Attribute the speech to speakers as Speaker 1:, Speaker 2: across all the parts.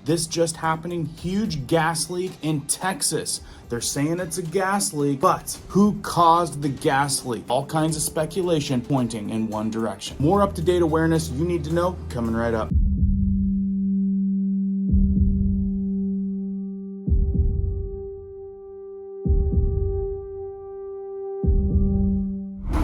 Speaker 1: This just happening, huge gas leak in Texas. They're saying it's a gas leak, but who caused the gas leak? All kinds of speculation pointing in one direction. More up-to-date awareness you need to know coming right up.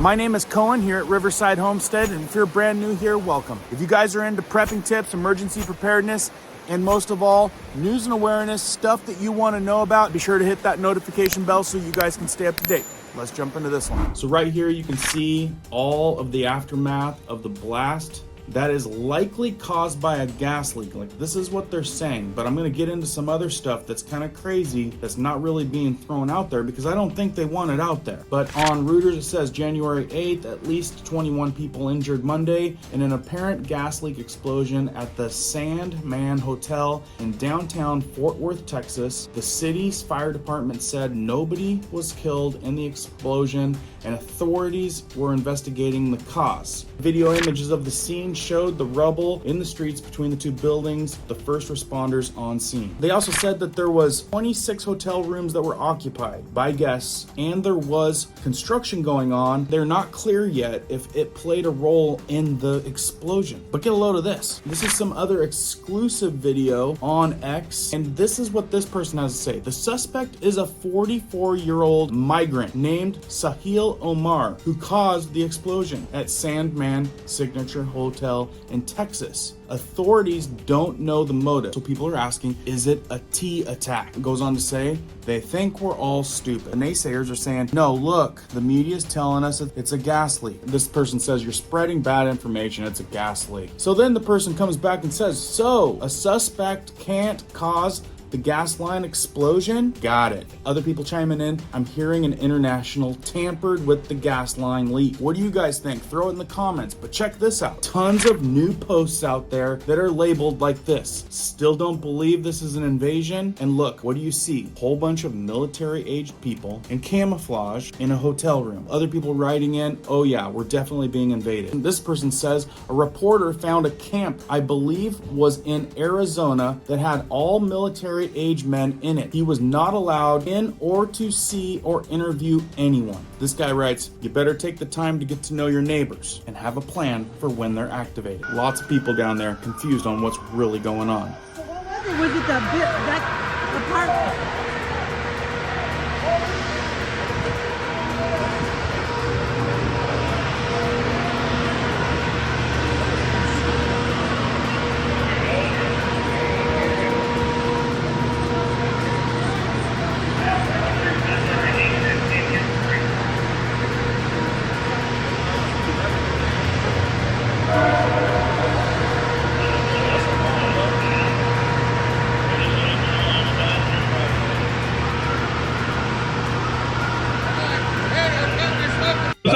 Speaker 1: My name is Cohen here at Riverside Homestead, and if you're brand new here, welcome. If you guys are into prepping tips, emergency preparedness, and most of all, news and awareness, stuff that you want to know about, be sure to hit that notification bell so you guys can stay up to date. Let's jump into this one. So right here, you can see all of the aftermath of the blast that is likely caused by a gas leak. Like, this is what they're saying, but I'm gonna get into some other stuff that's kind of crazy that's not really being thrown out there because I don't think they want it out there. But on Reuters, it says January 8th, at least 21 people injured Monday in an apparent gas leak explosion at the Sandman Hotel in downtown Fort Worth, Texas. The city's fire department said nobody was killed in the explosion and authorities were investigating the cause. Video images of the scene showed the rubble in the streets between the two buildings, the first responders on scene. They also said that there was 26 hotel rooms that were occupied by guests and there was construction going on. They're not clear yet if it played a role in the explosion. But get a load of this. This is some other exclusive video on X, and this is what this person has to say. The suspect is a 44-year-old migrant named Sahil Omar, who caused the explosion at Sandman Signature Hotel in Texas. Authorities don't know the motive, so people are asking, is it a T attack? It goes on to say, they think we're all stupid. The naysayers are saying, no, look, the media's telling us it's a gas leak. This person says, you're spreading bad information, it's a gas leak. So then the person comes back and says, so a suspect can't cause the gas line explosion? Got it. Other people chiming in, I'm hearing an international tampered with the gas line leak. What do you guys think? Throw it in the comments, but check this out. Tons of new posts out there that are labeled like this. Still don't believe this is an invasion? And look, what do you see? Whole bunch of military-aged people in camouflage in a hotel room. Other people writing in, oh yeah, we're definitely being invaded. And this person says, a reporter found a camp, I believe was in Arizona, that had all military age men in it. He was not allowed in or to see or interview anyone. This guy writes, you better take the time to get to know your neighbors and have a plan for when they're activated. Lots of people down there confused on what's really going on.
Speaker 2: So what was it, that apartment?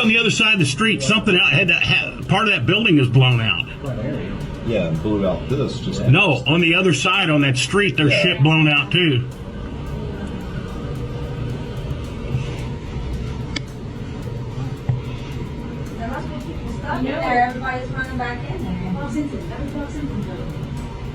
Speaker 3: On the other side of the street, something out part of that building is blown out.
Speaker 4: Yeah, and blew out this. Just
Speaker 3: no, on the other side on that street, there's shit blown out too.
Speaker 5: There must be people stuck in there. Everybody's running back in there.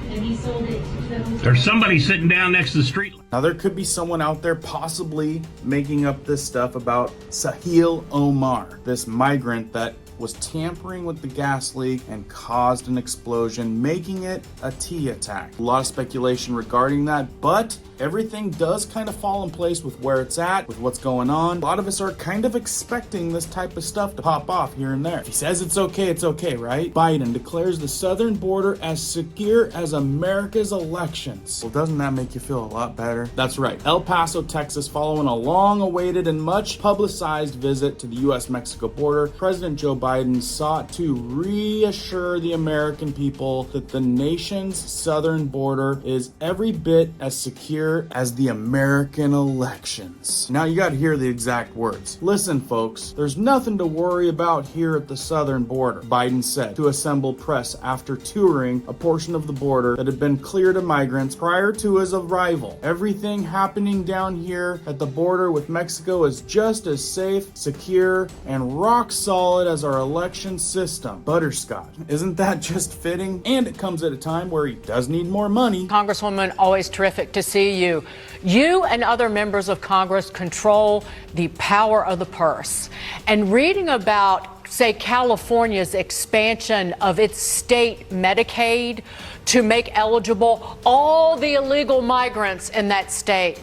Speaker 5: And he sold it to
Speaker 3: There's somebody sitting down next to the street.
Speaker 1: Now there could be someone out there possibly making up this stuff about Sahil Omar, this migrant that was tampering with the gas leak and caused an explosion, making it a T attack. A lot of speculation regarding that, but everything does kind of fall in place with where it's at, with what's going on. A lot of us are kind of expecting this type of stuff to pop off here and there. If he says it's okay, right? Biden declares the southern border as secure as America's elections. Well, doesn't that make you feel a lot better? That's right. El Paso, Texas, following a long-awaited and much publicized visit to the U.S.-Mexico border, President Joe Biden sought to reassure the American people that the nation's southern border is every bit as secure as the American elections. Now you got to hear the exact words. Listen, folks, there's nothing to worry about here at the southern border, Biden said to assembled press after touring a portion of the border that had been cleared of migrants prior to his arrival. Everything happening down here at the border with Mexico is just as safe, secure, and rock solid as our our election system. Butterscotch. Isn't that just fitting? And it comes at a time where he does need more money.
Speaker 6: Congresswoman, always terrific to see you. You and other members of Congress control the power of the purse. And reading about, say, California's expansion of its state Medicaid to make eligible all the illegal migrants in that state.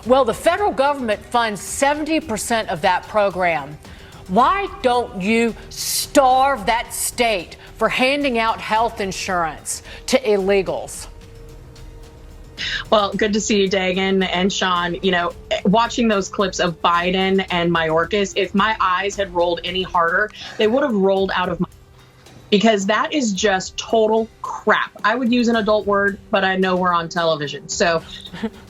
Speaker 6: Well, the federal government funds 70% of that program. Why don't you starve that state for handing out health insurance to illegals?
Speaker 7: Well, good to see you, Dagan and Sean. You know, watching those clips of Biden and Mayorkas, if my eyes had rolled any harder, they would have rolled out of my, because that is just total crap. I would use an adult word, but I know we're on television. So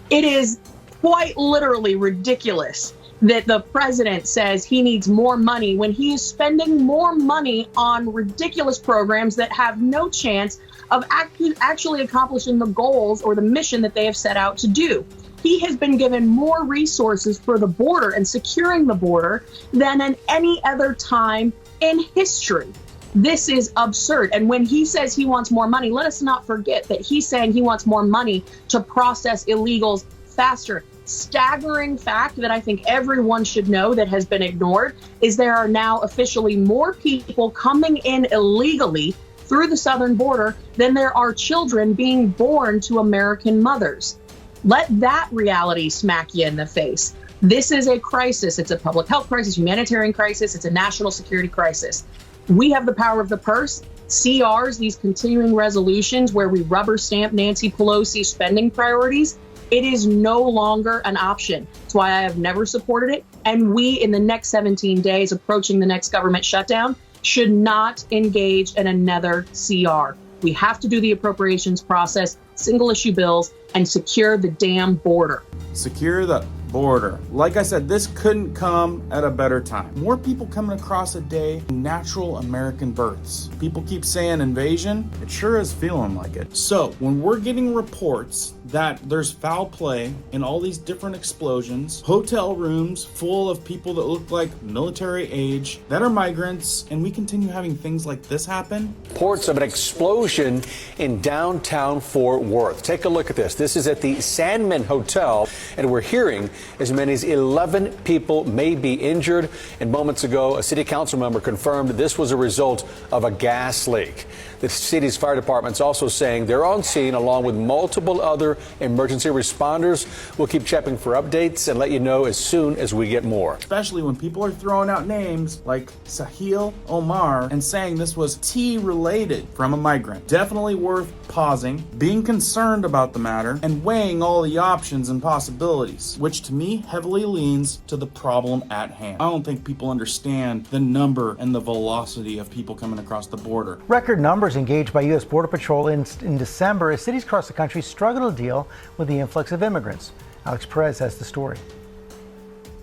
Speaker 7: it is quite literally ridiculous that the president says he needs more money when he is spending more money on ridiculous programs that have no chance of actually accomplishing the goals or the mission that they have set out to do. He has been given more resources for the border and securing the border than in any other time in history. This is absurd. And when he says he wants more money, let us not forget that he's saying he wants more money to process illegals faster. Staggering fact that I think everyone should know that has been ignored is there are now officially more people coming in illegally through the southern border than there are children being born to American mothers. Let that reality smack you in the face. This is a crisis. It's a public health crisis, humanitarian crisis. It's a national security crisis. We have the power of the purse. CRs, these continuing resolutions where we rubber stamp Nancy Pelosi's spending priorities, it is no longer an option. That's why I have never supported it. And we, in the next 17 days, approaching the next government shutdown, should not engage in another CR. We have to do the appropriations process, single issue bills, and secure the damn border.
Speaker 1: Secure the border. Like I said, this couldn't come at a better time. More people coming across a day, natural American births. People keep saying invasion. It sure is feeling like it. So when we're getting reports that there's foul play in all these different explosions, hotel rooms full of people that look like military age, that are migrants, and we continue having things like this happen.
Speaker 8: Reports of an explosion in downtown Fort Worth. Take a look at this. This is at the Sandman Hotel, and we're hearing as many as 11 people may be injured. And moments ago, a city council member confirmed this was a result of a gas leak. The city's fire department's also saying they're on scene along with multiple other emergency responders. We'll keep checking for updates and let you know as soon as we get more.
Speaker 1: Especially when people are throwing out names like Sahil Omar and saying this was T-related from a migrant. Definitely worth pausing, being concerned about the matter, and weighing all the options and possibilities, which to me heavily leans to the problem at hand. I don't think people understand the number and the velocity of people coming across the border.
Speaker 9: Record numbers engaged by U.S. Border Patrol in December as cities across the country struggle to deal with the influx of immigrants. Alex Perez has the story.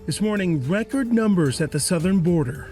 Speaker 10: This morning, record numbers at the southern border.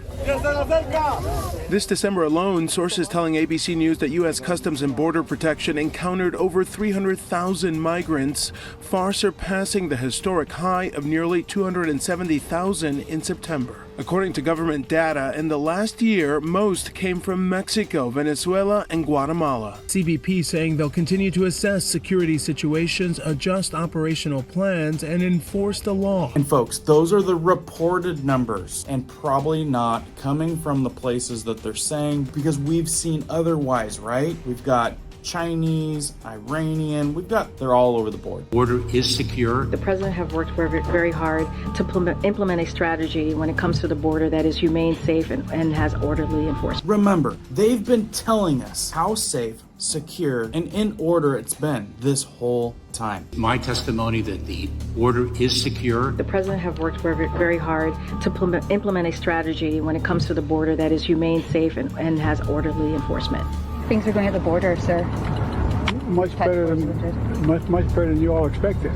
Speaker 10: This December alone, sources telling ABC News that U.S. Customs and Border Protection encountered over 300,000 migrants, far surpassing the historic high of nearly 270,000 in September. According to government data, in the last year, most came from Mexico, Venezuela, and Guatemala. CBP saying they'll continue to assess security situations, adjust operational plans, and enforce the law.
Speaker 1: And folks, those are the reported numbers, and probably not coming from the places that they're saying, because we've seen otherwise, right? We've got Chinese, Iranian, they're all over the board.
Speaker 3: Border is secure.
Speaker 11: The president have worked very hard to implement a strategy when it comes to the border that is humane, safe, and has orderly enforcement.
Speaker 1: Remember, they've been telling us how safe, secure, and in order it's been this whole time.
Speaker 3: My testimony that the border is secure.
Speaker 11: The president have worked very hard to implement a strategy when it comes to the border that is humane, safe, and has orderly enforcement.
Speaker 12: Things are going at the border, sir.
Speaker 13: Much better than you all expected.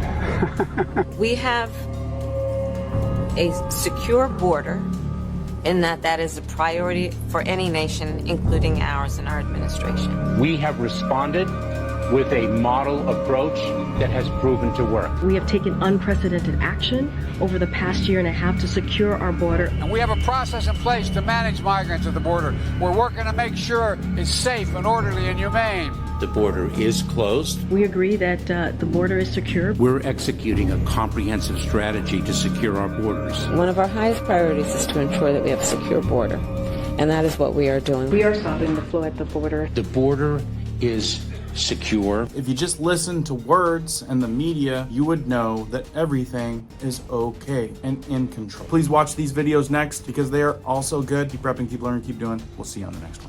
Speaker 14: We have a secure border in that is a priority for any nation, including ours and our administration.
Speaker 15: We have responded with a model approach that has proven to work.
Speaker 11: We have taken unprecedented action over the past year and a half to secure our border.
Speaker 16: And we have a process in place to manage migrants at the border. We're working to make sure it's safe and orderly and humane.
Speaker 17: The border is closed.
Speaker 11: We agree that the border is secure.
Speaker 17: We're executing a comprehensive strategy to secure our borders.
Speaker 14: One of our highest priorities is to ensure that we have a secure border, and that is what we are doing.
Speaker 11: We are stopping the flow at the border.
Speaker 17: The border is secure.
Speaker 1: If you just listen to words and the media, you would know that everything is okay and in control. Please watch these videos next because they are also good. Keep prepping, keep learning, keep doing. We'll see you on the next one.